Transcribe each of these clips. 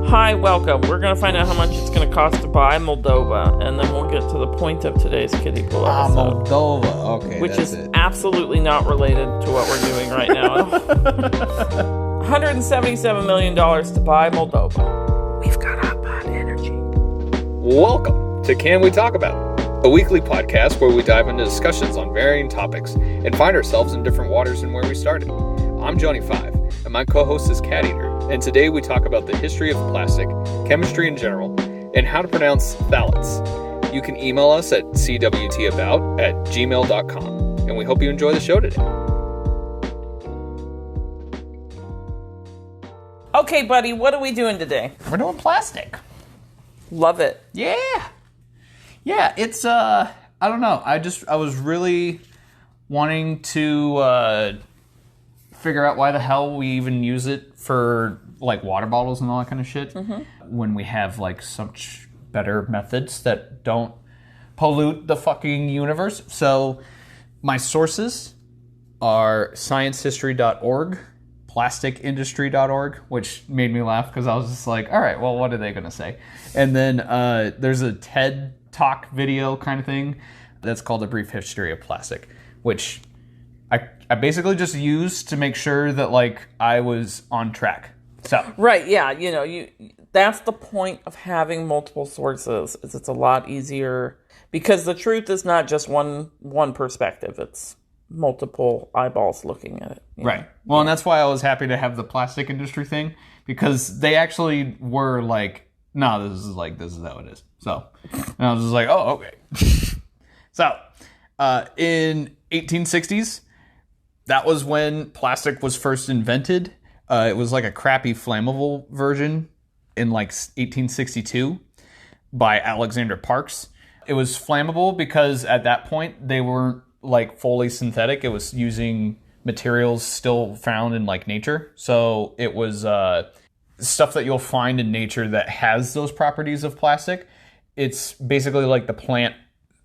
Hi, welcome. We're going to find out how much it's going to cost to buy Moldova, and then we'll get to the point of today's Kiddie Pool episode. Moldova. Okay, which is absolutely not related to what we're doing right now. $177 million to buy Moldova. We've got hot energy. Welcome to Can We Talk About, a weekly podcast where we dive into discussions on varying topics and find ourselves in different waters than where we started. I'm Johnny5, and my co-host is CatEaterr. And today we talk about the history of plastic, chemistry in general, and how to pronounce phthalates. You can email us at cwtabout@gmail.com, and we hope you enjoy the show today. Okay, buddy, what are we doing today? We're doing plastic. Love it. Yeah, it's, I don't know. I was really wanting to figure out why the hell we even use it for like water bottles and all that kind of shit when we have like such better methods that don't pollute the fucking universe. So my sources are sciencehistory.org, plasticindustry.org, which made me laugh because I was just like, all right, well, what are they going to say? And then there's a TED Talk video kind of thing that's called A Brief History of Plastic, which I basically just used to make sure that like I was on track. So right, yeah, you that's the point of having multiple sources. Is it's a lot easier because the truth is not just one perspective. It's multiple eyeballs looking at it. Right. Well, and that's why I was happy to have the plastic industry thing because they actually were like, no, this is how it is. So, and I was just like, oh, okay. So, in 1860s. That was when plastic was first invented. It was like a crappy flammable version in like 1862 by Alexander Parks. It was flammable because at that point they weren't like fully synthetic. It was using materials still found in like nature. So it was stuff that you'll find in nature that has those properties of plastic. It's basically like the plant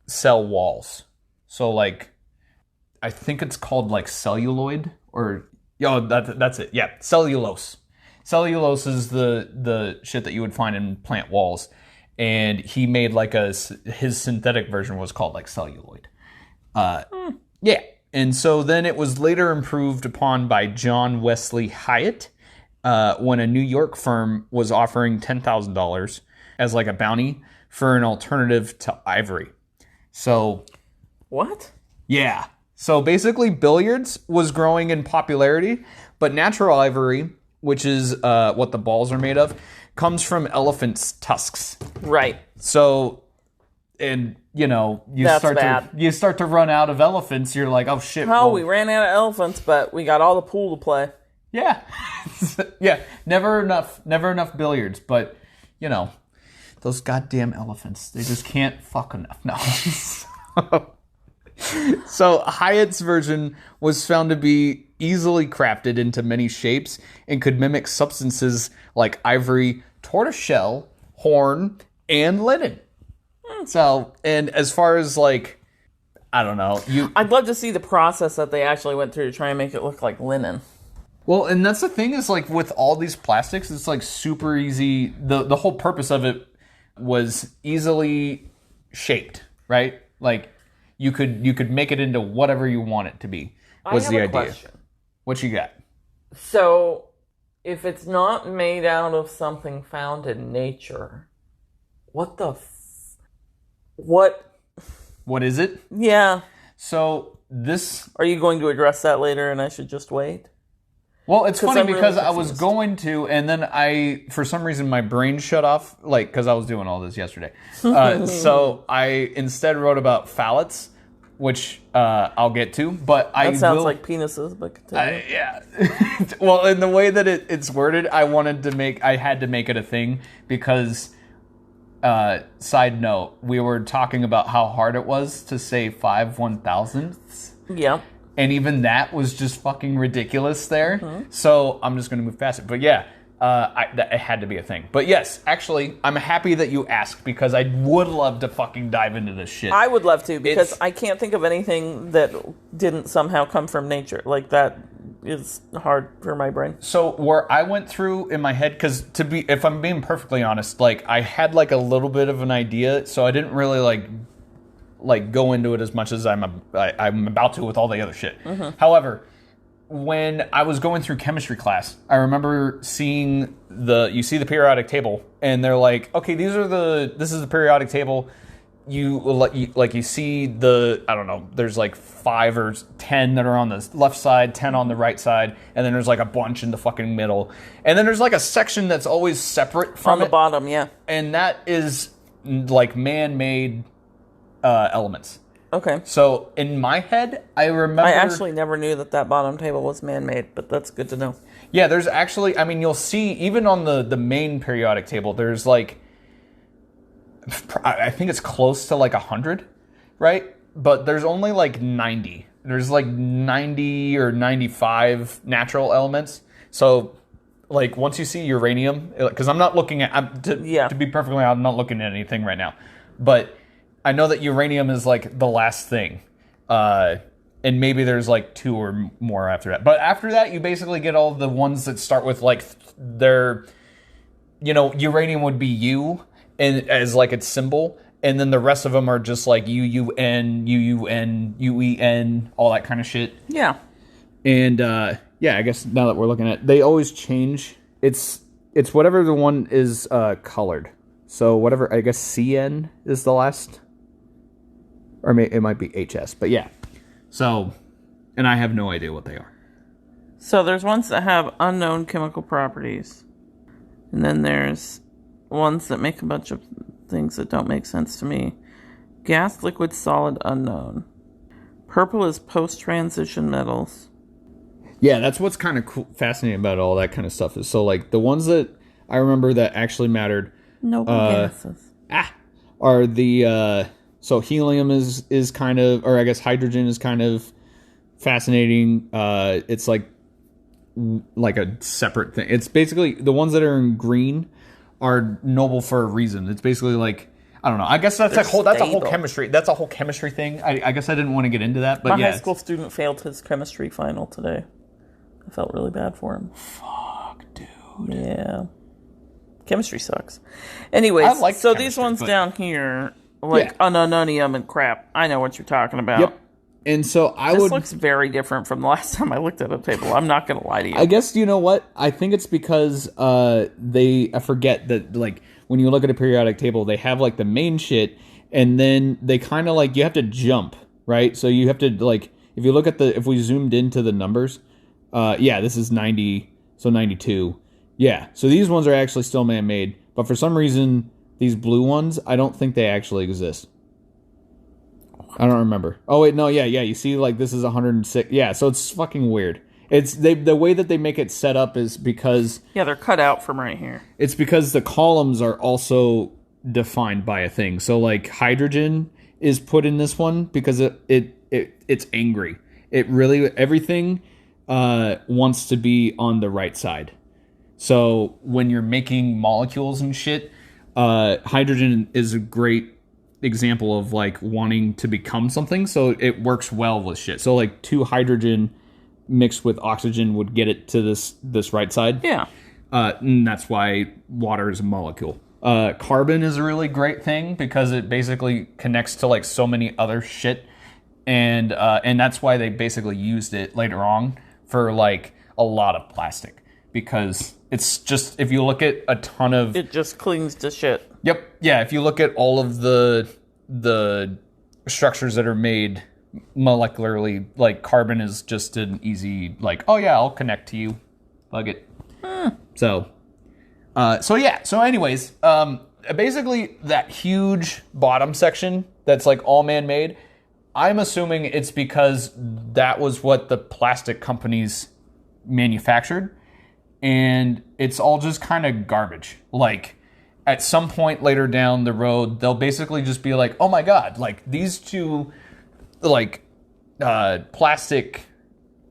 cell walls. So like, I think it's called like celluloid or that's it. Yeah, cellulose. Cellulose is the shit that you would find in plant walls, and he made like his synthetic version was called like celluloid. Yeah, and so then it was later improved upon by John Wesley Hyatt when a New York firm was offering $10,000 as like a bounty for an alternative to ivory. So what? Yeah. So basically, billiards was growing in popularity, but natural ivory, which is what the balls are made of, comes from elephants' tusks. Right. So, and you start to run out of elephants. You're like, oh shit. Oh, we ran out of elephants, but we got all the pool to play. Yeah, yeah. Never enough billiards, but those goddamn elephants. They just can't fuck enough. No. So Hyatt's version was found to be easily crafted into many shapes and could mimic substances like ivory, tortoiseshell, horn, and linen. So, and as far as like, I don't know, I'd love to see the process that they actually went through to try and make it look like linen. Well, and that's the thing is like with all these plastics, it's like super easy. The whole purpose of it was easily shaped, right? Like, You could make it into whatever you want it to be. Was the idea? Question. What you got? So, if it's not made out of something found in nature, what is it? Yeah. So this. Are you going to address that later, and I should just wait? Well, it's funny because I was going to, and then for some reason, my brain shut off, like, because I was doing all this yesterday. So I instead wrote about phthalates, which I'll get to, but that sounds like penises, but continue. Yeah. Well, in the way that it's worded, I had to make it a thing because, side note, we were talking about how hard it was to say 5/1000ths. Yeah. And even that was just fucking ridiculous there. Mm-hmm. So I'm just going to move past it. But yeah, It had to be a thing. But yes, actually, I'm happy that you asked because I would love to fucking dive into this shit. I would love to because I can't think of anything that didn't somehow come from nature. Like, that is hard for my brain. So where I went through in my head, because if I'm being perfectly honest, like I had like a little bit of an idea, so I didn't really like go into it as much as I'm about to with all the other shit. Mm-hmm. However, when I was going through chemistry class, I remember seeing you see the periodic table, and they're like, okay, this is the periodic table. You see I don't know, there's like 5 or 10 that are on the left side, 10 on the right side, and then there's like a bunch in the fucking middle. And then there's like a section that's always separate from on the bottom, yeah. And that is like man-made elements. Okay. So in my head, I remember... I actually never knew that bottom table was man-made, but that's good to know. Yeah, there's actually... I mean, you'll see, even on the main periodic table, there's like... I think it's close to like 100, right? But there's only like 90. There's like 90 or 95 natural elements. So, like, once you see uranium... Because I'm not looking at... To be perfectly honest, I'm not looking at anything right now. But... I know that uranium is like the last thing, and maybe there's like 2 or more after that. But after that, you basically get all the ones that start with like uranium would be U and as like its symbol, and then the rest of them are just like UUN, UUN, UEN, all that kind of shit. Yeah. And I guess now that we're looking at it, they always change. It's whatever the one is colored. So whatever, I guess CN is the last. Or it might be HS, but yeah. So, and I have no idea what they are. So there's ones that have unknown chemical properties. And then there's ones that make a bunch of things that don't make sense to me. Gas, liquid, solid, unknown. Purple is post-transition metals. Yeah, that's what's kind of cool, fascinating about all that kind of stuff. Is so like the ones that I remember that actually mattered. Noble gases. Are the... So helium is kind of, or I guess hydrogen is kind of fascinating. It's like a separate thing. It's basically the ones that are in green are noble for a reason. It's basically like, I don't know. I guess that's a whole chemistry. That's a whole chemistry thing. I guess I didn't want to get into that, but my high school student failed his chemistry final today. I felt really bad for him. Fuck, dude. Yeah. Chemistry sucks. Anyways, so these ones down here. Like unonium and crap. I know what you're talking about. Yep. And so This looks very different from the last time I looked at a table. I'm not going to lie to you. I guess, you know what? I think it's because I forget that, like, when you look at a periodic table, they have, like, the main shit, and then they kind of, like, you have to jump, right? So you have to, like, if you look at if we zoomed into the numbers, this is 90, so 92. Yeah, so these ones are actually still man-made, but for some reason... These blue ones, I don't think they actually exist. I don't remember. Oh, wait, no, yeah. You see, like, this is 106. Yeah, so it's fucking weird. It's the way that they make it set up is because... Yeah, they're cut out from right here. It's because the columns are also defined by a thing. So, like, hydrogen is put in this one because it's angry. It really... Everything wants to be on the right side. So, when you're making molecules and shit... hydrogen is a great example of like wanting to become something, so it works well with shit. So like 2 hydrogen mixed with oxygen would get it to this right side. Yeah. And that's why water is a molecule. Carbon is a really great thing because it basically connects to like so many other shit, and that's why they basically used it later on for like a lot of plastic. Because it's just, if you look at a ton of... It just clings to shit. Yep. Yeah, if you look at all of the structures that are made molecularly, like carbon is just an easy, like, oh yeah, I'll connect to you. Bug it. So anyways, basically that huge bottom section that's like all man-made, I'm assuming it's because that was what the plastic companies manufactured. And it's all just kind of garbage. Like, at some point later down the road, they'll basically just be like, oh my god, like, these 2, like, plastic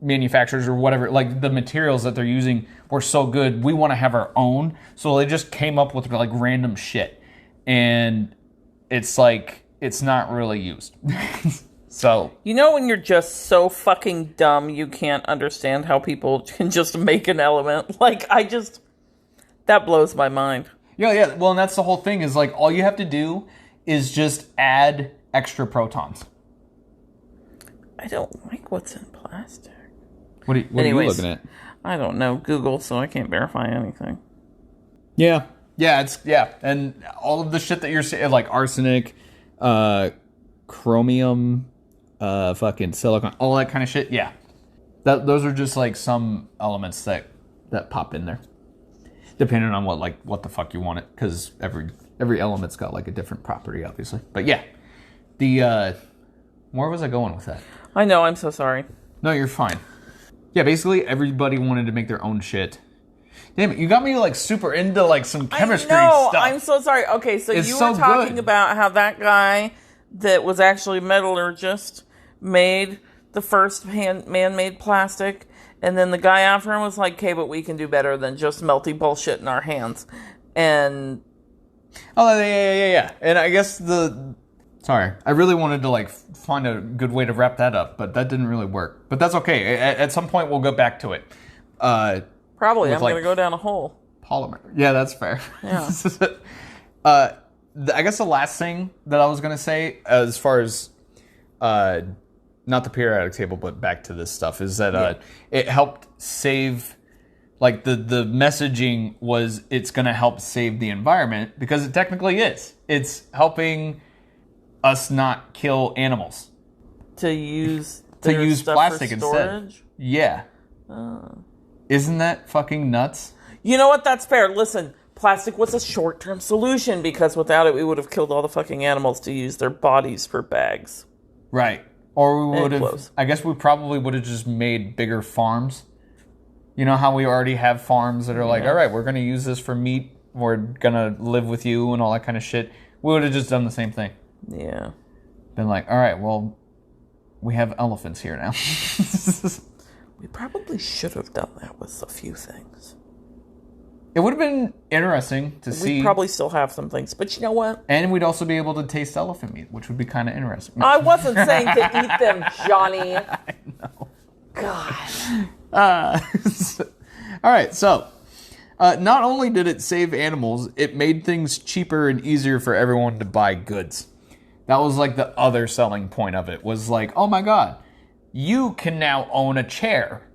manufacturers or whatever, like the materials that they're using were so good, we want to have our own. So they just came up with like random shit, and it's like it's not really used. So you know when you're just so fucking dumb you can't understand how people can just make an element? Like that blows my mind. yeah. Well, and that's the whole thing is like all you have to do is just add extra protons. I don't like what's in plastic. What are you looking at? I don't know. Google, so I can't verify anything. Yeah, and all of the shit that you're saying, like arsenic, chromium, fucking silicon, all that kind of shit. Yeah, those are just like some elements that pop in there, depending on what the fuck you want it, because every element's got like a different property, obviously. But yeah, where was I going with that? I know. I'm so sorry. No, you're fine. Yeah, basically everybody wanted to make their own shit. Damn it, you got me like super into like some chemistry stuff. I'm so sorry. Okay, so It's you so were talking good. about how that guy that was actually a metallurgist made the first man-made plastic, and then the guy after him was like, okay, but we can do better than just melty bullshit in our hands. And Oh, yeah. And I guess sorry, I really wanted to like find a good way to wrap that up, but that didn't really work. But that's okay. At some point, we'll go back to it. probably I'm like- going to go down a hole. Polymer. Yeah, that's fair. Yeah. I guess the last thing that I was going to say, as far as not the periodic table, but back to this stuff, is that it helped save. Like the messaging was, it's going to help save the environment, because it technically is. It's helping us not kill animals. To use stuff plastic for instead. storage? Yeah. Isn't that fucking nuts? You know what? That's fair. Listen, plastic was a short-term solution, because without it, we would have killed all the fucking animals to use their bodies for bags. Right. Or we would have, clothes. I guess we probably would have just made bigger farms. You know how we already have farms that are like, all right, we're going to use this for meat. We're going to live with you and all that kind of shit. We would have just done the same thing. Yeah. Been like, all right, well, we have elephants here now. We probably should have done that with a few things. It would have been interesting to see. We probably still have some things, but you know what? And we'd also be able to taste elephant meat, which would be kind of interesting. I wasn't saying to eat them, Johnny. I know. God. All right, so not only did it save animals, it made things cheaper and easier for everyone to buy goods. That was like the other selling point of it, was like, oh my god, you can now own a chair,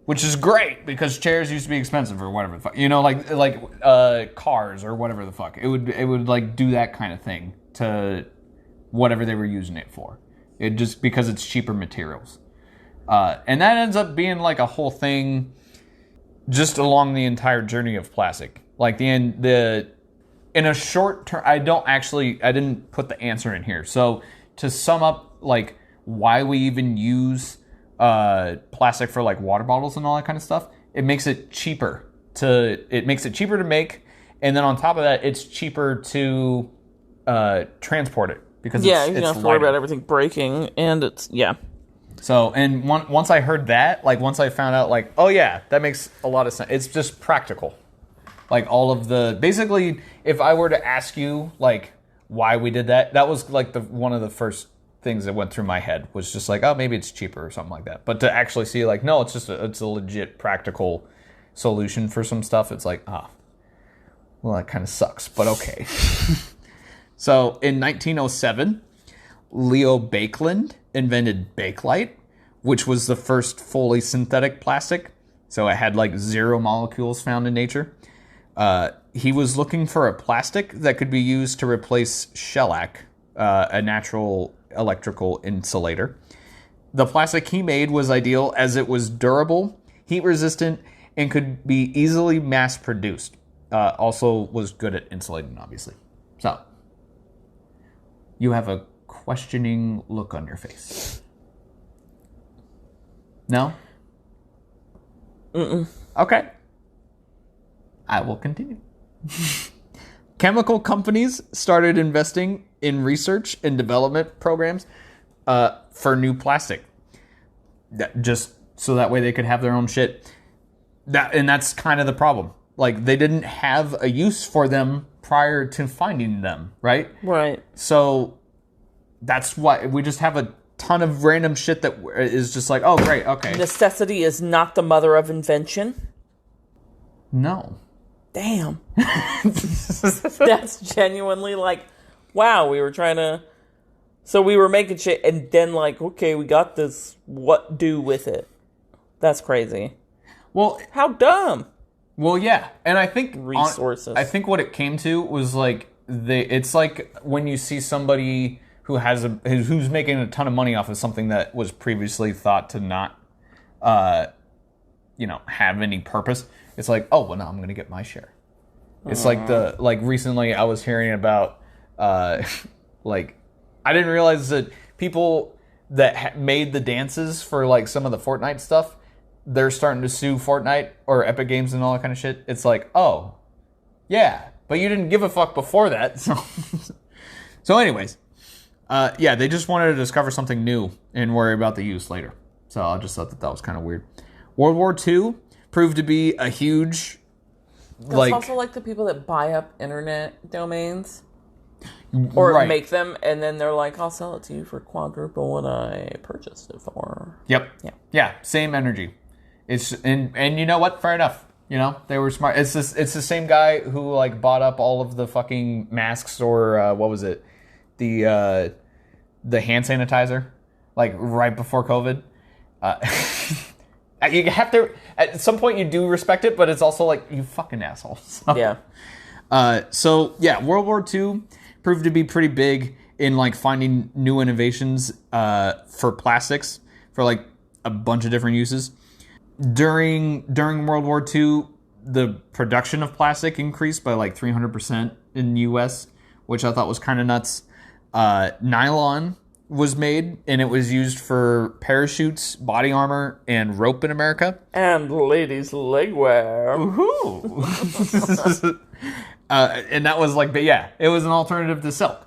which is great, because chairs used to be expensive or whatever the fuck, you know, like cars or whatever the fuck. It would like do that kind of thing to whatever they were using it for. It just, because it's cheaper materials. And that ends up being like a whole thing just along the entire journey of plastic. Like in a short term, I didn't put the answer in here. So to sum up, like why we even use plastic for like water bottles and all that kind of stuff, it makes it cheaper to make, and then on top of that, it's cheaper to transport it, because You it's don't have to worry about everything breaking, and it's, So, and once I heard that, like once I found out, like, oh yeah, that makes a lot of sense. It's just practical. Like all of basically, if I were to ask you like why we did that, that was like one of the first things that went through my head, was just like, oh, maybe it's cheaper or something like that. But to actually see like, no, it's just it's a legit practical solution for some stuff. It's like, well, that kind of sucks, but okay. So in 1907, Leo Baekeland invented Bakelite, which was the first fully synthetic plastic. So it had like 0 molecules found in nature. He was looking for a plastic that could be used to replace shellac, a natural electrical insulator. The plastic he made was ideal as it was durable, heat resistant, and could be easily mass produced. Also was good at insulating, obviously. So, you have a questioning look on your face. No? Mm-mm. Okay. I will continue. Chemical companies started investing in research and development programs for new plastic. Just so that way they could have their own shit. That's kind of the problem. Like, they didn't have a use for them prior to finding them, right? Right. So that's why we just have a ton of random shit that is just like, oh, great, okay. Necessity is not the mother of invention. No. Damn. That's genuinely like, wow, we were trying to... So we were making shit, and then like, okay, we got this, what do with it? That's crazy. Well... How dumb. Well, yeah, and I think... Resources. I think what it came to was like, it's like when you see somebody who's making a ton of money off of something that was previously thought to not, have any purpose. It's like, oh, well, now I'm going to get my share. It's like recently I was hearing about, like, I didn't realize that people that made the dances for, like, some of the Fortnite stuff, they're starting to sue Fortnite or Epic Games and all that kind of shit. It's like, oh, yeah, but you didn't give a fuck before that. So anyways, they just wanted to discover something new and worry about the use later. So I just thought that was kind of weird. World War II proved to be a huge... That's also like the people that buy up internet domains or make them, and then they're like, I'll sell it to you for quadruple what I purchased it for. Yep. Yeah, same energy. It's and you know what? Fair enough. They were smart. It's the same guy who like bought up all of the fucking masks or what was it? The hand sanitizer, like right before COVID. You have to, at some point you do respect it, but it's also like, you fucking asshole. So, World War II proved to be pretty big in like finding new innovations for plastics for like a bunch of different uses. During World War II, the production of plastic increased by like 300% in the US, which I thought was kind of nuts. Nylon was made, and it was used for parachutes, body armor, and rope in America. And ladies' legwear. Woohoo! And that was like, it was an alternative to silk.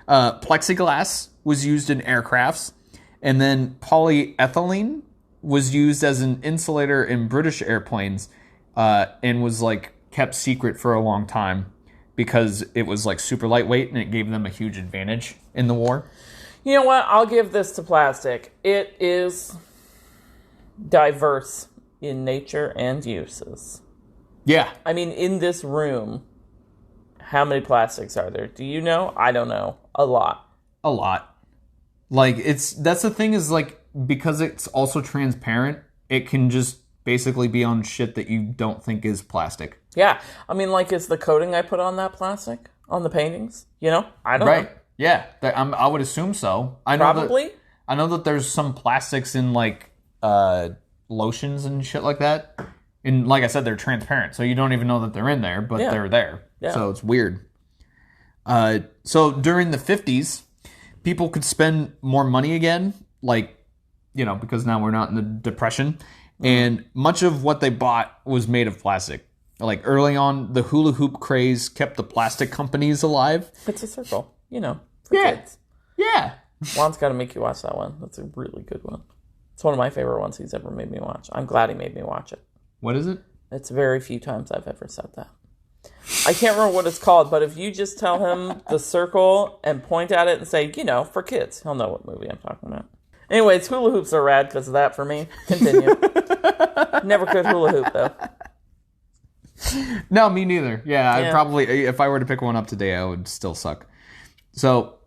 Plexiglass was used in aircrafts, and then polyethylene was used as an insulator in British airplanes, and was like kept secret for a long time because it was like super lightweight and it gave them a huge advantage in the war. You know what? I'll give this to plastic. It is diverse in nature and uses. Yeah. I mean, in this room, how many plastics are there? Do you know? I don't know. A lot. A lot. Like, that's the thing is, like, because it's also transparent, it can just basically be on shit that you don't think is plastic. Yeah. I mean, like, is the coating I put on that plastic on the paintings? I don't know. Yeah, I would assume so. Probably. I know that there's some plastics in like lotions and shit like that. And like I said, they're transparent, so you don't even know that they're in there, but they're there. Yeah. So it's weird. So during the 50s, people could spend more money again, like, because now we're not in the Depression. And much of what they bought was made of plastic. Like early on, the hula hoop craze kept the plastic companies alive. It's a circle, for kids. Yeah. Juan's got to make you watch that one. That's a really good one. It's one of my favorite ones he's ever made me watch. I'm glad he made me watch it. What is it? It's very few times I've ever said that. I can't remember what it's called, but if you just tell him the circle and point at it and say, for kids, he'll know what movie I'm talking about. Anyways, hula hoops are rad because of that for me. Continue. Never could hula hoop, though. No, me neither. Yeah, I probably, if I were to pick one up today, I would still suck. So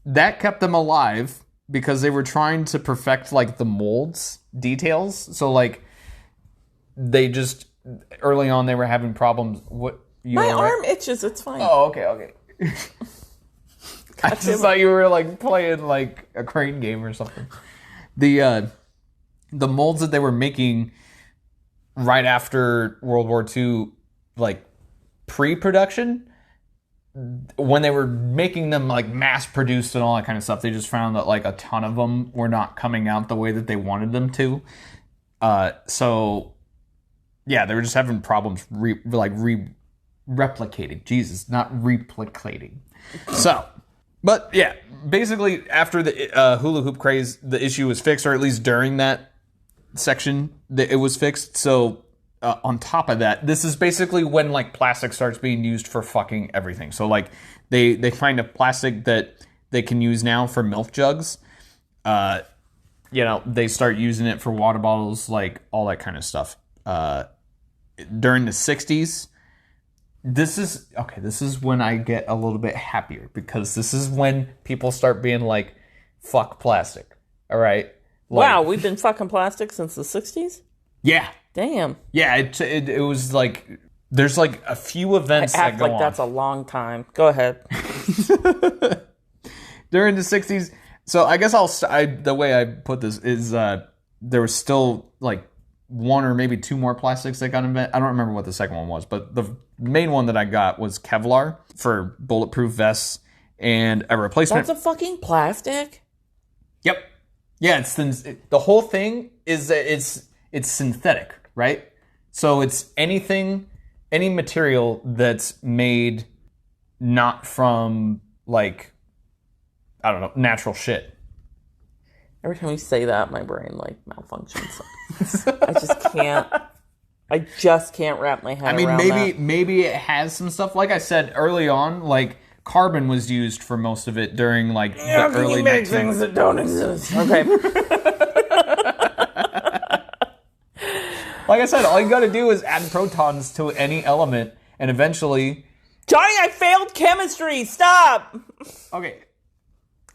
that kept them alive because they were trying to perfect like the molds details. So like they just early on they were having problems. My arm itches. It's fine. Oh, okay. I just thought you were like playing like a crane game or something. The molds that they were making right after World War II, like pre-production, when they were making them like mass produced and all that kind of stuff, they just found that like a ton of them were not coming out the way that they wanted them to. So yeah, they were just having problems replicating. Jesus, not replicating. So, but yeah, basically after the hula hoop craze, the issue was fixed, or at least during that section that it was fixed. So on top of that, this is basically when like plastic starts being used for fucking everything. So like they find a plastic that they can use now for milk jugs. They start using it for water bottles, like all that kind of stuff. During the 60s, this is when I get a little bit happier, because this is when people start being like, fuck plastic. All right. Like, wow, we've been fucking plastic since the 60s? Yeah. Damn. Yeah, it was like, there's like a few events that go on. That's a long time. Go ahead. During the 60s, so I guess the way I put this is there was still like one or maybe two more plastics that got invented. I don't remember what the second one was, but the main one that I got was Kevlar for bulletproof vests and a replacement. That's a fucking plastic? Yep. Yeah, the whole thing is that it's synthetic, right? So it's any material that's made not from like, I don't know, natural shit. Every time you say that, my brain like malfunctions. I just can't wrap my head around that. Maybe it has some stuff. Like I said early on, like carbon was used for most of it during like the early 19th. Things that don't exist. Okay. Like I said, all you got to do is add protons to any element, and eventually. Johnny, I failed chemistry. Stop. Okay.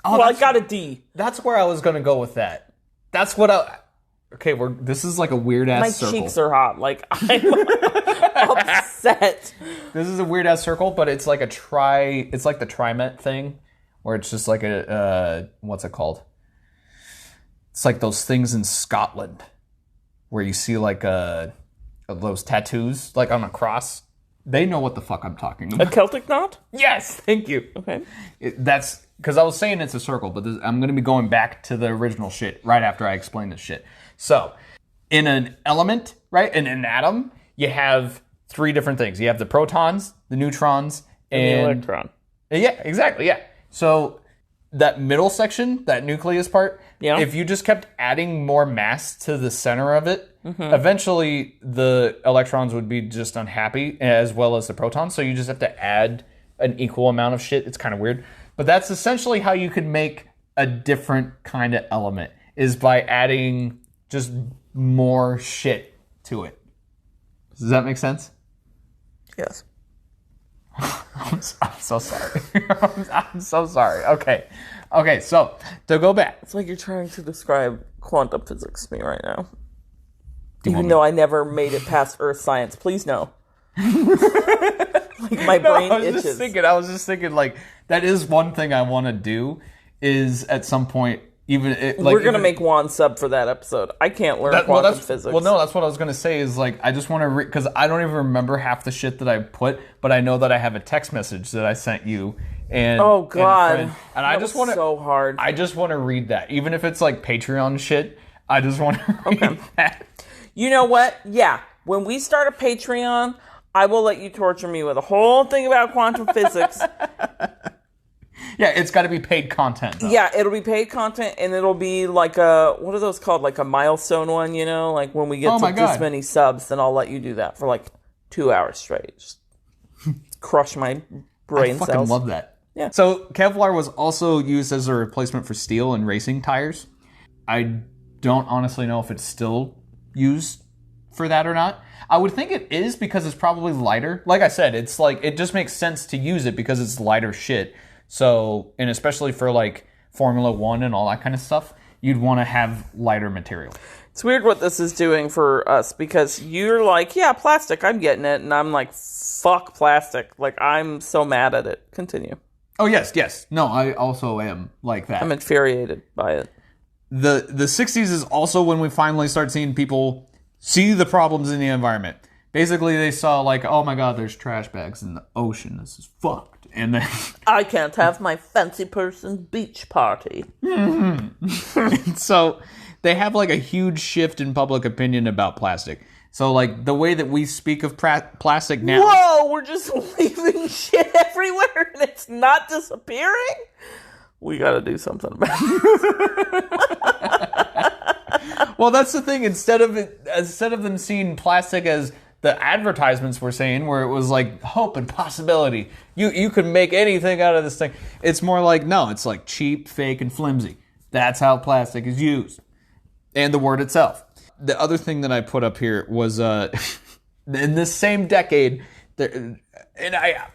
Oh, well, I got a D. That's where I was going to go with that. That's what Okay, this is like a weird ass circle. My cheeks are hot. Like I'm upset. This is a weird ass circle, but it's like it's like the TriMet thing, where it's just like what's it called? It's like those things in Scotland where you see like those tattoos like on a cross. They know what the fuck I'm talking about. A Celtic knot? Yes, thank you. Okay. That's because I was saying it's a circle, but I'm going to be going back to the original shit right after I explain this shit. So, in an element, right, in an atom, you have three different things. You have the protons, the neutrons, and the electron. Yeah, exactly, yeah. So, that middle section, that nucleus part, if you just kept adding more mass to the center of it, eventually the electrons would be just unhappy, as well as the protons. So, you just have to add an equal amount of shit. It's kind of weird. But that's essentially how you could make a different kind of element, is by adding just more shit to it. Does that make sense? Yes. I'm so sorry. I'm so sorry. Okay, so to go back. It's like you're trying to describe quantum physics to me right now. Even though I never made it past earth science. Please no. Like my brain itches. I was just thinking, like, that is one thing I want to do, is at some point, we're going to make Juan sub for that episode. I can't learn quantum physics. Well, no, that's what I was going to say, is like, I just want to because I don't even remember half the shit that I put, but I know that I have a text message that I sent you. And, oh, God. And I just want to. So hard. I just want to read that. Even if it's like Patreon shit, I just want to read that. You know what? Yeah. When we start a Patreon, I will let you torture me with a whole thing about quantum physics. Yeah, it's got to be paid content, though. Yeah, it'll be paid content, and it'll be like what are those called? Like a milestone one, you know? Like when we get to this many subs, then I'll let you do that for like 2 hours straight. Just crush my brain cells. I fucking love that. Yeah. So Kevlar was also used as a replacement for steel in racing tires. I don't honestly know if it's still used for that or not. I would think it is, because it's probably lighter. Like I said, it's like, it just makes sense to use it because it's lighter shit. So, and especially for like Formula 1 and all that kind of stuff, you'd want to have lighter material. It's weird what this is doing for us, because you're like, yeah, plastic, I'm getting it. And I'm like, fuck plastic. Like, I'm so mad at it. Continue. Oh, yes. No, I also am like that. I'm infuriated by it. The 60s is also when we finally start seeing people see the problems in the environment. Basically, they saw like, oh my God, there's trash bags in the ocean. This is fucked. And then I can't have my fancy person beach party. Mm-hmm. So they have like a huge shift in public opinion about plastic. So like the way that we speak of plastic now. Whoa, we're just leaving shit everywhere and it's not disappearing? We got to do something about it. Well, that's the thing. Instead of them seeing plastic as the advertisements were saying, where it was like hope and possibility, you could make anything out of this thing. It's more like, no, it's like cheap, fake, and flimsy. That's how plastic is used, and the word itself. The other thing that I put up here was in this same decade, and I,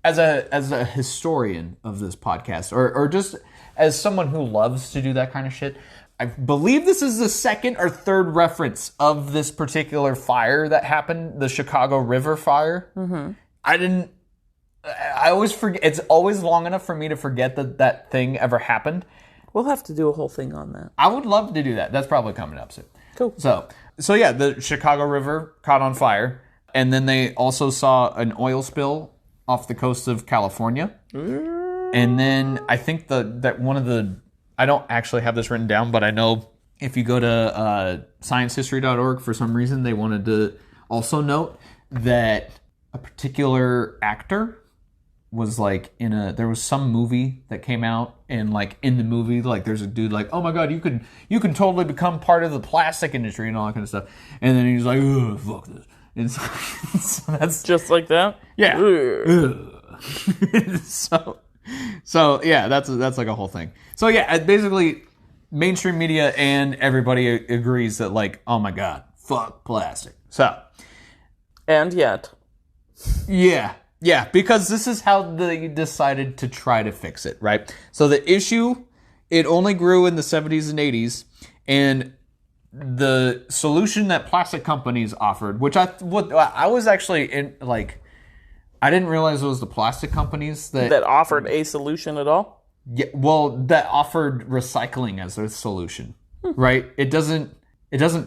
as a historian of this podcast, or just as someone who loves to do that kind of shit, I believe this is the second or third reference of this particular fire that happened, the Chicago River fire. Mm-hmm. I always forget. It's always long enough for me to forget that thing ever happened. We'll have to do a whole thing on that. I would love to do that. That's probably coming up soon. Cool. So yeah, the Chicago River caught on fire, and then they also saw an oil spill off the coast of California. And then I think that one of the, I don't actually have this written down, but I know if you go to sciencehistory.org, for some reason they wanted to also note that a particular actor was like there was some movie that came out, and like in the movie, like there's a dude like, oh my god, you can totally become part of the plastic industry and all that kind of stuff. And then he's like, oh, fuck this. And so that's just like that. Yeah. So yeah, that's like a whole thing. So yeah, basically, mainstream media and everybody agrees that like, oh my god, fuck plastic. So, and yet, yeah, because this is how they decided to try to fix it, right? So the issue, it only grew in the 70s and 80s, and the solution that plastic companies offered, which I was actually in, like, I didn't realize it was the plastic companies that offered a solution at all. Yeah, well, that offered recycling as a solution, right? It doesn't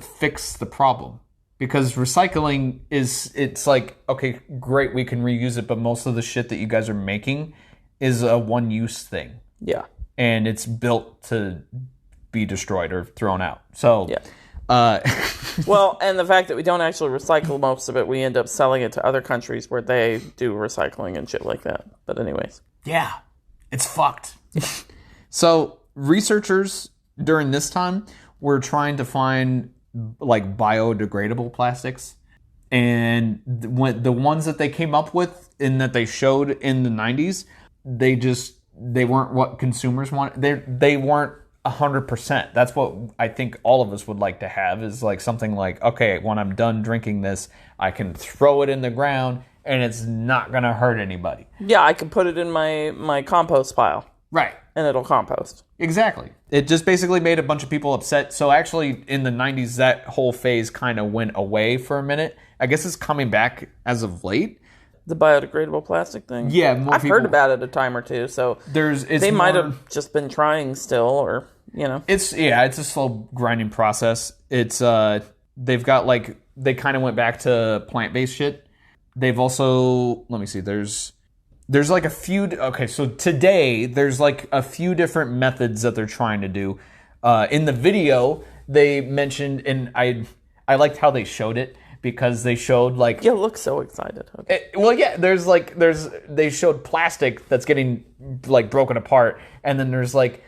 fix the problem, because recycling it's like, okay, great, we can reuse it, but most of the shit that you guys are making is a one-use thing. Yeah, and it's built to be destroyed or thrown out. So yeah. Well, and the fact that we don't actually recycle most of it, we end up selling it to other countries where they do recycling and shit like that. But anyways. Yeah, it's fucked. So researchers during this time were trying to find like biodegradable plastics. And the ones that they came up with and that they showed in the 90s, they weren't what consumers wanted. They weren't 100%. That's what I think all of us would like to have, is like something like, okay, when I'm done drinking this, I can throw it in the ground and it's not going to hurt anybody. Yeah, I can put it in my compost pile. Right. And it'll compost. Exactly. It just basically made a bunch of people upset. So actually in the 90s, that whole phase kind of went away for a minute. I guess it's coming back as of late. The biodegradable plastic thing? Yeah, I've heard about it a time or two, so they might have just been trying still, or, you know. It's a slow grinding process. It's they've got like, they kind of went back to plant-based shit. They've also, let me see, there's like a few, okay, so today there's like a few different methods that they're trying to do. In the video, they mentioned, and I liked how they showed it, because they showed like... You look so excited. Okay. They showed plastic that's getting like broken apart, and then there's like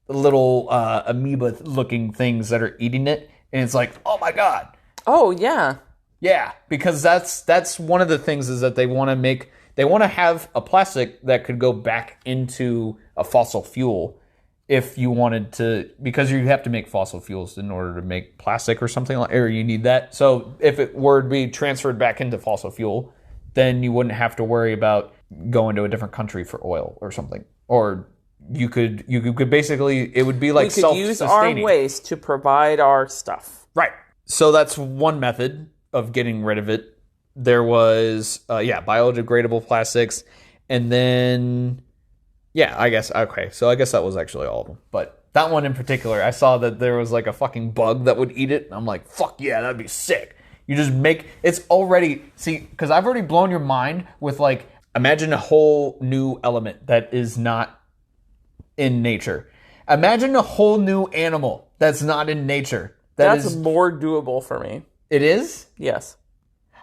little amoeba looking things that are eating it, and it's like, oh my god. Oh yeah. Yeah, because that's one of the things, is that they want to have a plastic that could go back into a fossil fuel if you wanted to, because you have to make fossil fuels in order to make plastic or something like, or you need that. So if it were to be transferred back into fossil fuel, then you wouldn't have to worry about going to a different country for oil or something. Or you could basically, it would be like self-sustaining. We could use our waste to provide our stuff. Right. So that's one method of getting rid of it. There was, biodegradable plastics. And then, I guess that was actually all of them. But that one in particular, I saw that there was like a fucking bug that would eat it. And I'm like, fuck yeah, that'd be sick. You just it's already, because I've already blown your mind with like, imagine a whole new element that is not in nature. Imagine a whole new animal that's not in nature. That's more doable for me. It is? Yes.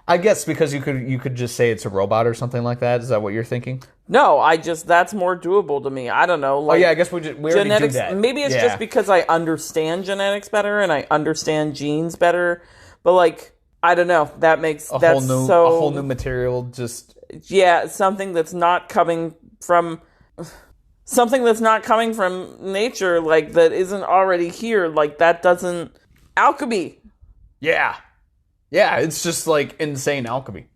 I guess because you could just say it's a robot or something like that. Is that what you're thinking? No, that's more doable to me. I don't know. Like, Oh yeah, I guess we already do that. Maybe it's just because I understand genetics better and I understand genes better. But like, I don't know. That makes a whole new material. Just something that's not coming from nature, like that isn't already here. Like that doesn't alchemy. Yeah, it's just like insane alchemy.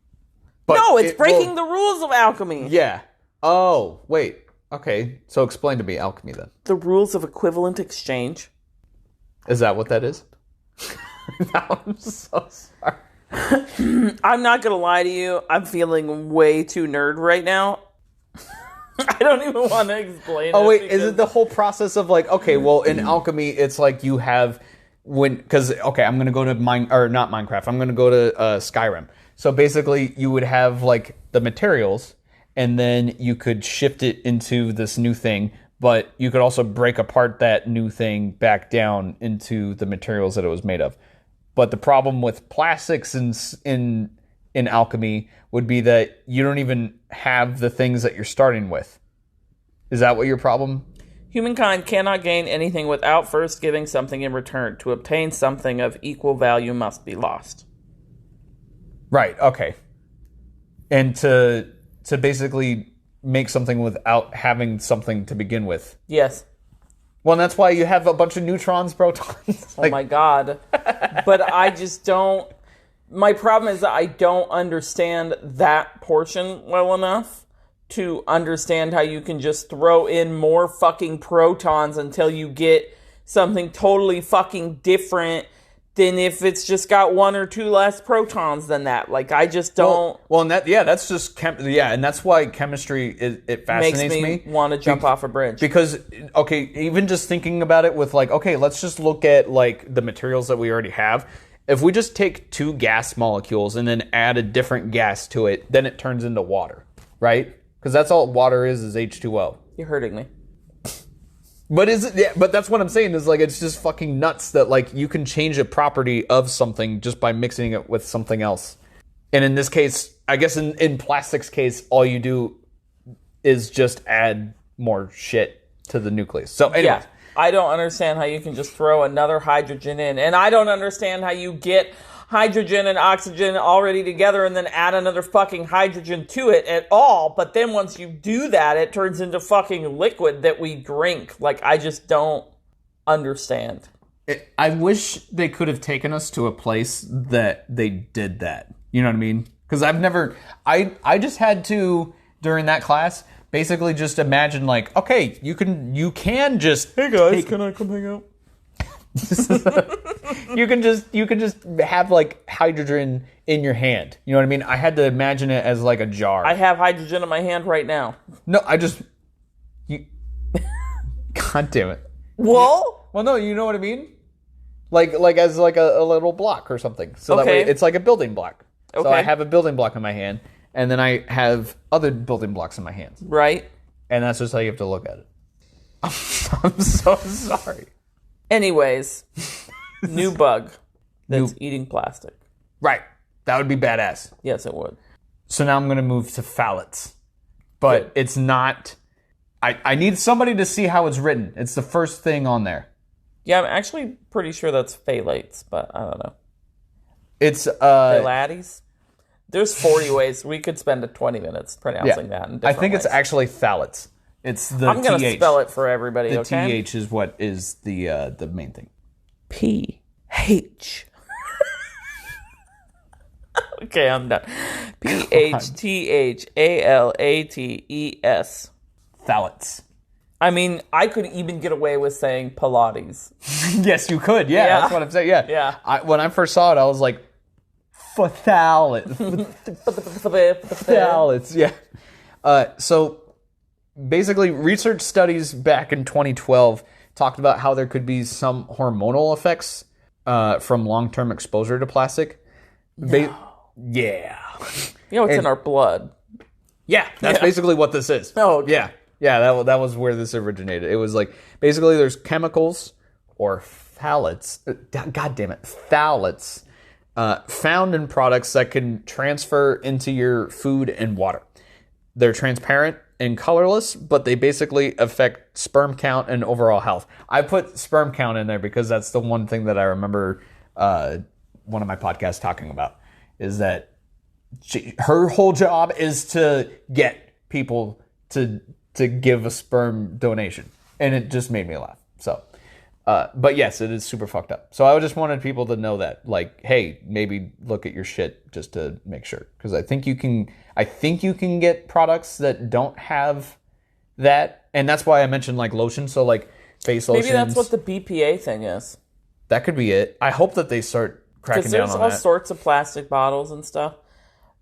But no, it's breaking the rules of alchemy. Yeah. Oh, wait. Okay, so explain to me alchemy then. The rules of equivalent exchange. Is that what that is? I'm so sorry. I'm not going to lie to you. I'm feeling way too nerd right now. I don't even want to explain Oh, wait, is it the whole process of like, okay, well, in alchemy, it's like you have... I'm going to go to not Minecraft. I'm going to go to Skyrim. So basically, you would have like the materials, and then you could shift it into this new thing. But you could also break apart that new thing back down into the materials that it was made of. But the problem with plastics in alchemy would be that you don't even have the things that you're starting with. Is that what your problem? Humankind cannot gain anything without first giving something in return. To obtain something of equal value must be lost. Right, okay. And to basically make something without having something to begin with. Yes. Well, and that's why you have a bunch of neutrons, protons. Oh my God. But I just don't... My problem is that I don't understand that portion well enough to understand how you can just throw in more fucking protons until you get something totally fucking different than if it's just got one or two less protons than that. Like, I just don't... Well, and that's just... and that's why chemistry, it fascinates me. Makes me want to jump off a bridge. Because, okay, even just thinking about it with like, okay, let's just look at like the materials that we already have. If we just take two gas molecules and then add a different gas to it, then it turns into water, right? Because that's all water is H2O. You're hurting me. But but that's what I'm saying is like it's just fucking nuts that like you can change a property of something just by mixing it with something else. And in this case, I guess in plastic's case, all you do is just add more shit to the nucleus. So anyways. Yeah, I don't understand how you can just throw another hydrogen in. And I don't understand how you get hydrogen and oxygen already together and then add another fucking hydrogen to it at all. But then once you do that, it turns into fucking liquid that we drink. Like, I just don't understand. I wish they could have taken us to a place that they did that. You know what I mean? Because I just had to, during that class, basically just imagine like, okay, you can just... Hey guys, can I come hang out? you can just have like hydrogen in your hand. You know what I mean? I had to imagine it as like a jar. I have hydrogen in my hand right now. No, God damn it. Well, no, you know what I mean? Like as like a little block or something. So that way it's like a building block. Okay. So I have a building block in my hand, and then I have other building blocks in my hands. Right. And that's just how you have to look at it. I'm so sorry. Anyways, new bug that's eating plastic. Right. That would be badass. Yes, it would. So now I'm going to move to phthalates. But it's not... I need somebody to see how it's written. It's the first thing on there. Yeah, I'm actually pretty sure that's phthalates, but I don't know. It's... Phthalates? There's 40 ways. We could spend 20 minutes pronouncing that in different I think ways. It's actually phthalates. It's the I'm going to spell it for everybody, the okay? TH is what is the main thing. P-H. Okay, I'm done. P-H-T-H-A-L-A-T-E-S. Phthalates. I mean, I could even get away with saying Pilates. Yes, you could. Yeah, that's what I'm saying. Yeah. When I first saw it, I was like, phthalates. Phthalates, yeah. So... basically, research studies back in 2012 talked about how there could be some hormonal effects from long-term exposure to plastic. Yeah. You know, it's in our blood. Yeah, that's basically what this is. Oh, okay. Yeah, that was where this originated. It was like, basically there's chemicals or phthalates. God damn it, phthalates found in products that can transfer into your food and water. They're transparent and colorless, but they basically affect sperm count and overall health. I put sperm count in there because that's the one thing that I remember one of my podcasts talking about, is that her whole job is to get people to give a sperm donation. And it just made me laugh. So, but yes, it is super fucked up. So I just wanted people to know that, like, hey, maybe look at your shit just to make sure. Because I think you can get products that don't have that. And that's why I mentioned, like, lotion. So, like, face lotions. Maybe that's what the BPA thing is. That could be it. I hope that they start cracking down on that. Because there's all sorts of plastic bottles and stuff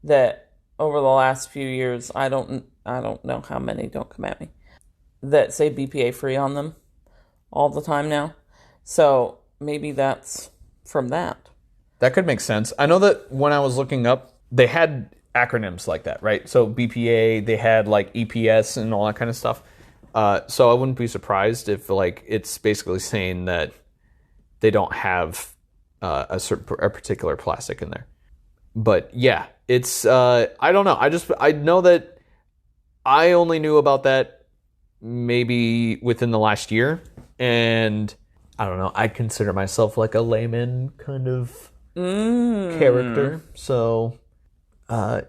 that over the last few years, I don't know how many, don't come at me, that say BPA free on them all the time now. So maybe that's from that. That could make sense. I know that when I was looking up, they had acronyms like that, right? So BPA, they had like EPS and all that kind of stuff. So I wouldn't be surprised if, like, it's basically saying that they don't have a particular plastic in there. But yeah, it's I don't know. I know that I only knew about that maybe within the last year, and I don't know. I consider myself like a layman kind of character, so I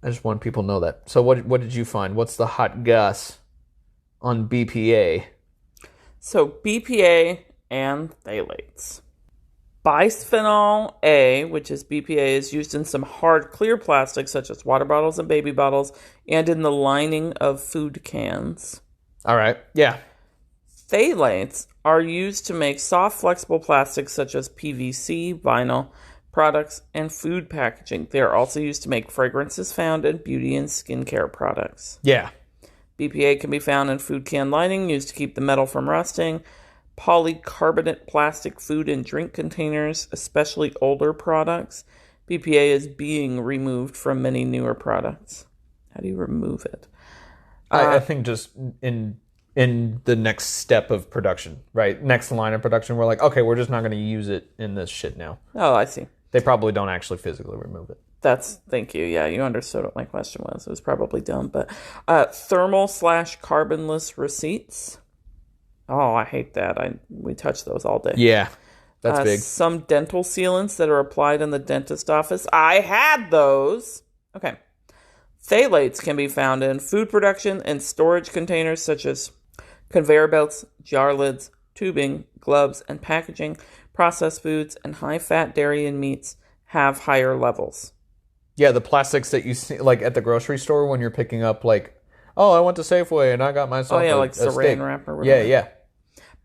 just want people to know that. So what did you find? What's the hot goss on BPA? So BPA and phthalates. Bisphenol A, which is BPA, is used in some hard, clear plastics such as water bottles and baby bottles, and in the lining of food cans. All right, yeah. Phthalates are used to make soft, flexible plastics such as PVC, vinyl products, and food packaging. They are also used to make fragrances found in beauty and skincare products. Yeah. BPA can be found in food can lining used to keep the metal from rusting. Polycarbonate plastic food and drink containers, especially older products. BPA is being removed from many newer products. How do you remove it? I think just in the next step of production, right? Next line of production, we're like, okay, we're just not going to use it in this shit now. Oh, I see. They probably don't actually physically remove it. Thank you. Yeah, you understood what my question was. It was probably dumb, but thermal/carbonless receipts. Oh, I hate that. We touch those all day. Yeah, that's big. Some dental sealants that are applied in the dentist office. I had those. Okay. Phthalates can be found in food production and storage containers such as conveyor belts, jar lids, tubing, gloves, and packaging. Processed foods and high-fat dairy and meats have higher levels. Yeah, the plastics that you see, like, at the grocery store when you're picking up, like, oh, I went to Safeway and I got myself like saran wrap or whatever. Yeah.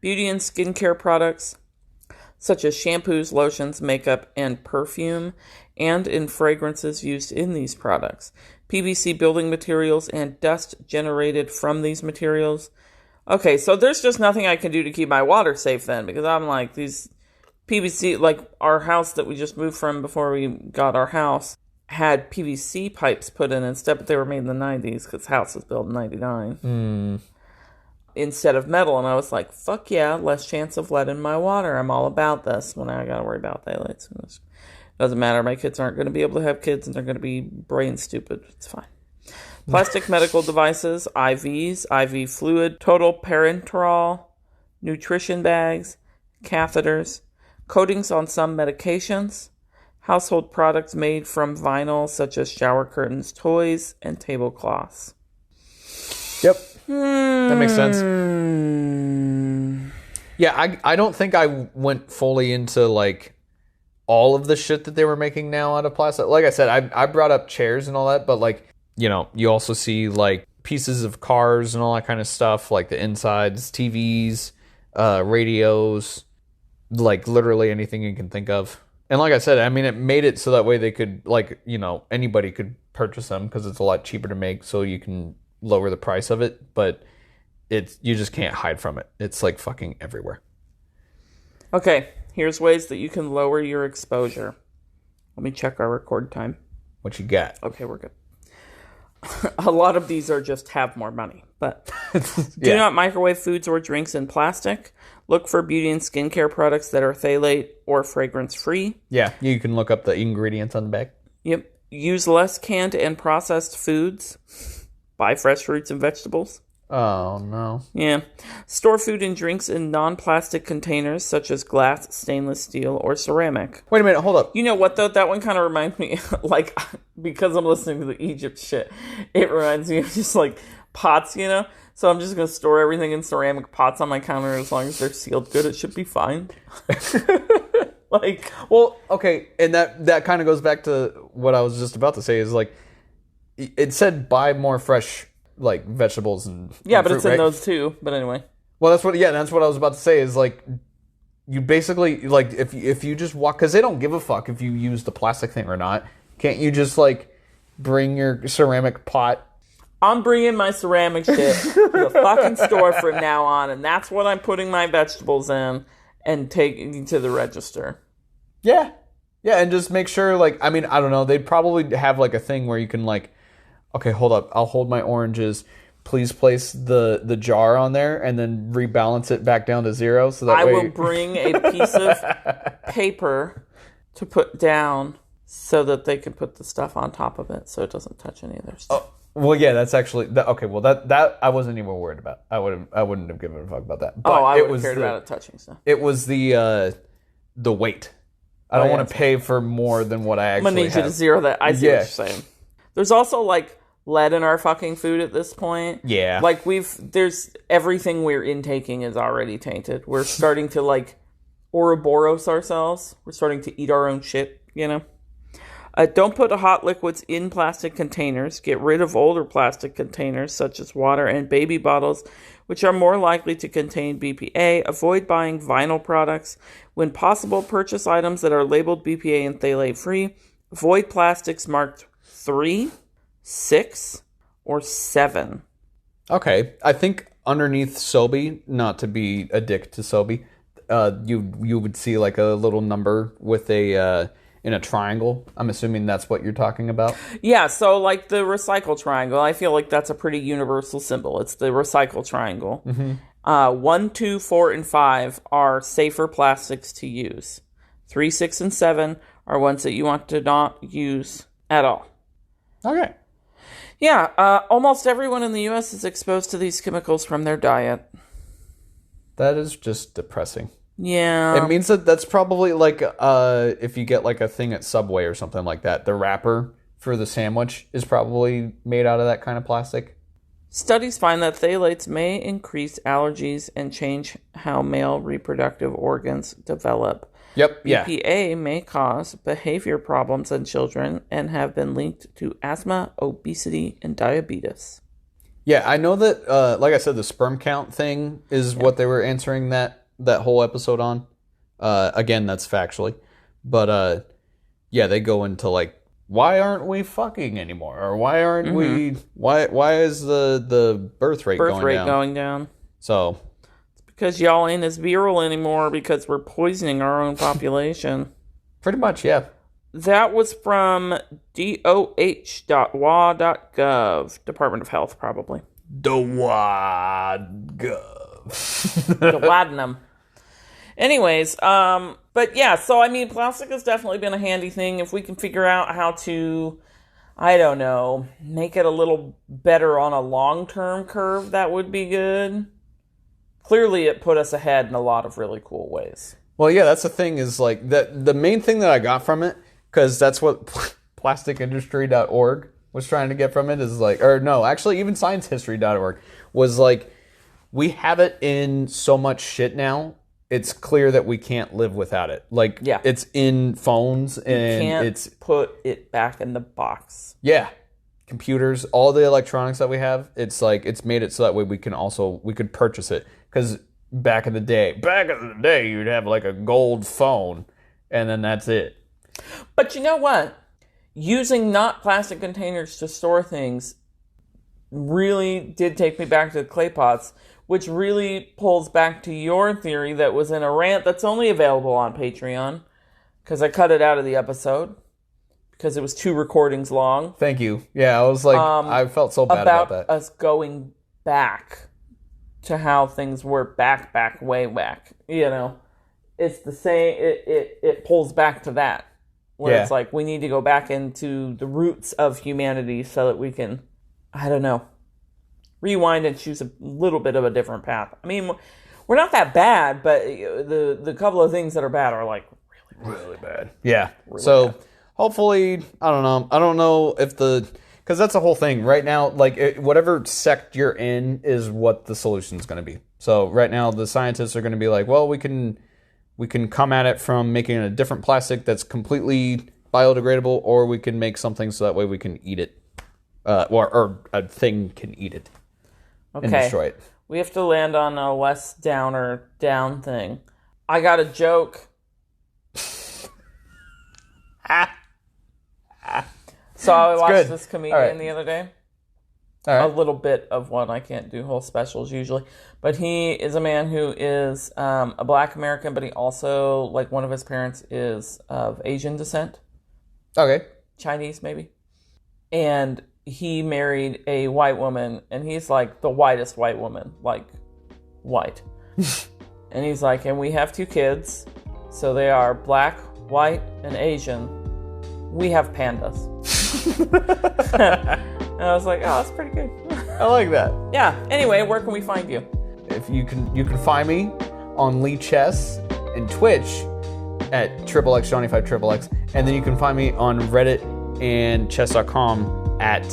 Beauty and skincare products such as shampoos, lotions, makeup, and perfume, and in fragrances used in these products. PVC building materials and dust generated from these materials. Okay, so there's just nothing I can do to keep my water safe then, because I'm like, these PVC, like our house that we just moved from before we got our house, had PVC pipes put in instead, but they were made in the 90s because the house was built in 99. Instead of metal, and I was like, fuck yeah, less chance of lead in my water. I'm all about this when I gotta worry about phthalates. Doesn't matter, my kids aren't going to be able to have kids and they're going to be brain stupid. It's fine. Plastic medical devices, IVs, IV fluid, total parenteral, nutrition bags, catheters, coatings on some medications, household products made from vinyl such as shower curtains, toys, and tablecloths. Yep. That makes sense. Yeah, I don't think I went fully into, like, all of the shit that they were making now out of plastic. Like I said, I brought up chairs and all that, but, like, you also see, like, pieces of cars and all that kind of stuff, like the insides, TVs, radios, like, literally anything you can think of. And like I said, I mean, it made it so that way they could, like, anybody could purchase them because it's a lot cheaper to make, so you can lower the price of it, but you just can't hide from it. It's, like, fucking everywhere. Okay, here's ways that you can lower your exposure. Let me check our record time. What you got? Okay, we're good. A lot of these are just have more money, but Yeah. Do not microwave foods or drinks in plastic. Look for beauty and skincare products that are phthalate or fragrance-free. Yeah, you can look up the ingredients on the back. Yep. Use less canned and processed foods. Buy fresh fruits and vegetables. Oh, no. Yeah. Store food and drinks in non-plastic containers such as glass, stainless steel, or ceramic. Wait a minute, hold up. You know what, though? That one kind of reminds me, like, because I'm listening to the Egypt shit, it reminds me of just, like, pots, you know? So I'm just going to store everything in ceramic pots on my counter. As long as they're sealed good, it should be fine. Like, well, okay, and that kind of goes back to what I was just about to say is, like, it said buy more fresh, like, vegetables and yeah, and but fruit, it's in right? those too. But anyway. Well, that's what I was about to say is, like, you basically, like, if you just walk, because they don't give a fuck if you use the plastic thing or not. Can't you just, like, bring your ceramic pot? I'm bringing my ceramic shit to the fucking store from now on, and that's what I'm putting my vegetables in and taking to the register. Yeah. Yeah, and just make sure, like, I mean, I don't know. They'd probably have, like, a thing where you can, like, okay, hold up. I'll hold my oranges. Please place the jar on there and then rebalance it back down to 0. So that I way... will bring a piece of paper to put down so that they can put the stuff on top of it so it doesn't touch any of their stuff. Oh, well, yeah, that's actually... okay, well, that I wasn't even worried about. I wouldn't have given a fuck about that. But I would have cared about it touching stuff. It was the weight. I don't want to pay for more than what I actually have. I'm going to need you to zero that. I see what you're saying. There's also, like, lead in our fucking food at this point. Yeah. Like, there's everything we're intaking is already tainted. We're starting to, like, Ouroboros ourselves. We're starting to eat our own shit, you know? Don't put hot liquids in plastic containers. Get rid of older plastic containers, such as water and baby bottles, which are more likely to contain BPA. Avoid buying vinyl products. When possible, purchase items that are labeled BPA and phthalate free. Avoid plastics marked 3, 6, or 7. Okay, I think underneath Sobe, not to be a dick to Sobe, you would see like a little number with a in a triangle. I'm assuming that's what you're talking about. Yeah, so like the recycle triangle, I feel like that's a pretty universal symbol. It's the recycle triangle. Mm-hmm. 1, 2, 4, and 5 are safer plastics to use. 3, 6, and 7 are ones that you want to not use at all. Okay. Yeah, almost everyone in the U.S. is exposed to these chemicals from their diet. That is just depressing. Yeah. It means that that's probably like if you get like a thing at Subway or something like that, the wrapper for the sandwich is probably made out of that kind of plastic. Studies find that phthalates may increase allergies and change how male reproductive organs develop. Yep, yeah. BPA may cause behavior problems in children and have been linked to asthma, obesity, and diabetes. Yeah, I know that, like I said, the sperm count thing is what they were answering that whole episode on. Again, that's factually. But, yeah, they go into, like, why aren't we fucking anymore? Or why aren't we... Why is the birth rate going down? So... Because y'all ain't as virile anymore because we're poisoning our own population. Pretty much, yeah. That was from doh.wa.gov. Department of Health, probably. DOA.gov. DOADNM. Anyways, but yeah, so I mean, plastic has definitely been a handy thing. If we can figure out how to, I don't know, make it a little better on a long-term curve, that would be good. Clearly, it put us ahead in a lot of really cool ways. Well, yeah, that's the thing is like that. The main thing that I got from it, because that's what plasticindustry.org was trying to get from it, is like, or no, actually, even sciencehistory.org was like, we have it in so much shit now. It's clear that we can't live without it. Like, yeah. It's in phones and it's put it back in the box. Yeah. Computers, all the electronics that we have, it's like it's made it so that way we could purchase it. Because back in the day, you'd have like a gold phone, and then that's it. But you know what? Using not plastic containers to store things really did take me back to the clay pots, which really pulls back to your theory that was in a rant that's only available on Patreon, because I cut it out of the episode. Because it was 2 recordings long. Thank you. Yeah, I was like, I felt so bad about that. Us going back to how things were way back. You know, it's the same. It pulls back to that, where it's like we need to go back into the roots of humanity so that we can, I don't know, rewind and choose a little bit of a different path. I mean, we're not that bad, but the couple of things that are bad are like really bad. Yeah. Really so bad. Hopefully, I don't know. I don't know if because that's the whole thing right now. Like whatever sect you're in is what the solution is going to be. So right now, the scientists are going to be like, well, we can come at it from making a different plastic that's completely biodegradable, or we can make something so that way we can eat it, or a thing can eat it and destroy it. We have to land on a less down thing. I got a joke. So I watched this comedian the other day. All right. A little bit of one. I can't do whole specials usually. But he is a man who is a black American, but he also, like, one of his parents is of Asian descent. Okay. Chinese, maybe. And he married a white woman, and he's like the whitest white woman, like white. And he's like, and we have 2 kids, so they are black, white, and Asian. We have pandas. And I was like, oh, that's pretty good. I like that. Yeah. Anyway, where can we find you? If you can find me on Lee Chess and Twitch at Johnny5 and then you can find me on Reddit and chess.com at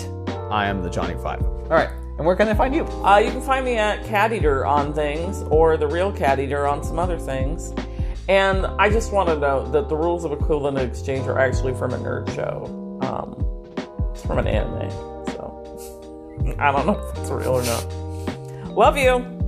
I am the Johnny5. All right. And where can they find you? You can find me at CatEaterr on things, or the real CatEaterr on some other things. And I just want to note that the rules of equivalent exchange are actually from a nerd show. It's from an anime, so I don't know if it's real or not. Love you!